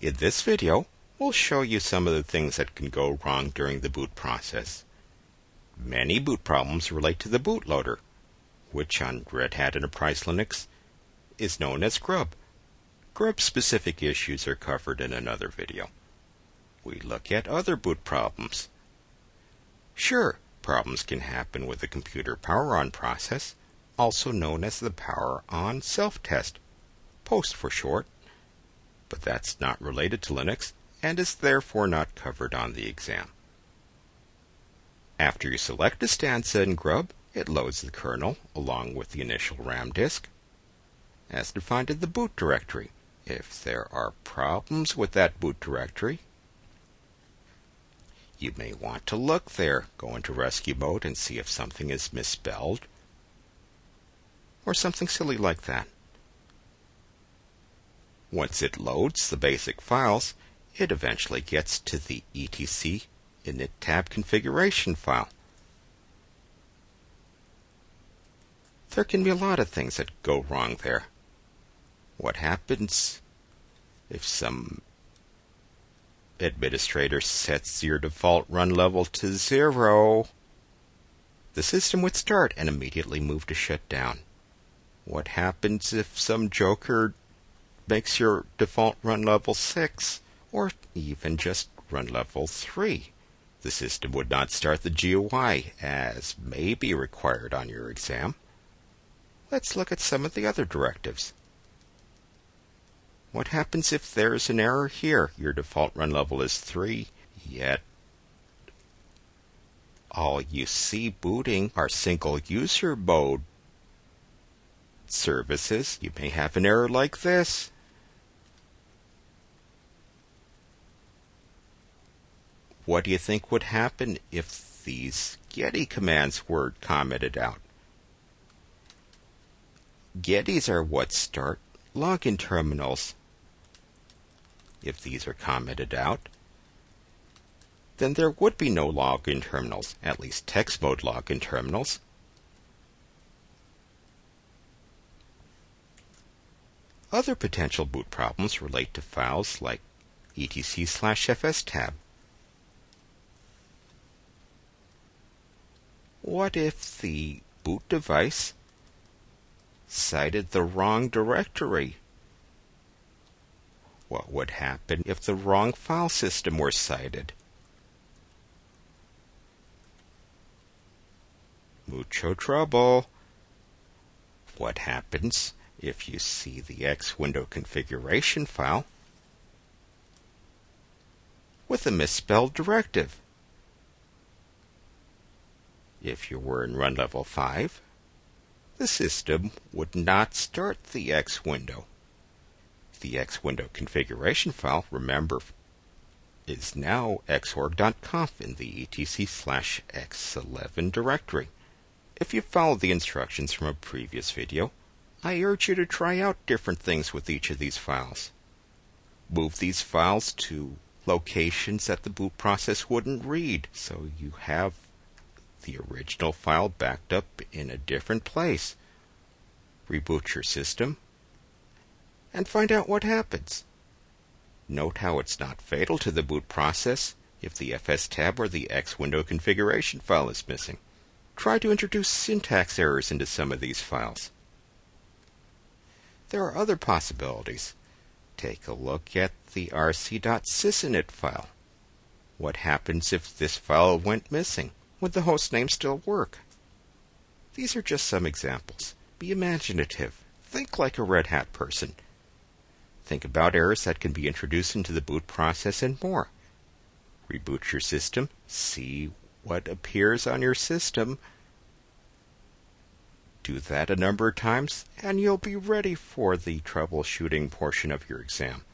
In this video, we'll show you some of the things that can go wrong during the boot process. Many boot problems relate to the bootloader, which on Red Hat Enterprise Linux is known as grub. Grub-specific issues are covered in another video. We look at other boot problems. Sure, problems can happen with the computer power-on process, also known as the power-on self-test, POST for short, but that's not related to Linux and is therefore not covered on the exam. After you select a stanza in grub, it loads the kernel along with the initial RAM disk, as defined in the boot directory. If there are problems with that boot directory, you may want to look there, go into rescue mode and see if something is misspelled, or something silly like that. Once it loads the basic files, it eventually gets to the etc init tab configuration file. There can be a lot of things that go wrong there. What happens if some administrator sets your default run level to 0? The system would start and immediately move to shutdown. What happens if some joker makes your default run level 6, or even just run level 3? The system would not start the GUI, as may be required on your exam. Let's look at some of the other directives. What happens if there's an error here? Your default run level is 3, yet all you see booting are single user mode services. You may have an error like this. What do you think would happen if these Getty commands were commented out? Gettys are what start login terminals. If these are commented out, then there would be no login terminals, at least text mode login terminals. Other potential boot problems relate to files like etc/fs tab. What if the boot device cited the wrong directory? What would happen if the wrong file system were cited? Mucho trouble. What happens if you see the X window configuration file with a misspelled directive? If you were in run level 5, the system would not start the X window. The X window configuration file, remember, is now xorg.conf in the etc/x11 directory. If you followed the instructions from a previous video, I urge you to try out different things with each of these files. Move these files to locations that the boot process wouldn't read, so you have the original file backed up in a different place. Reboot your system and find out what happens. Note how it's not fatal to the boot process if the FS tab or the X window configuration file is missing. Try to introduce syntax errors into some of these files. There are other possibilities. Take a look at the rc.sysinit file. What happens if this file went missing? Would the host name still work? These are just some examples. Be imaginative. Think like a Red Hat person. Think about errors that can be introduced into the boot process and more. Reboot your system. See what appears on your system. Do that a number of times, and you'll be ready for the troubleshooting portion of your exam.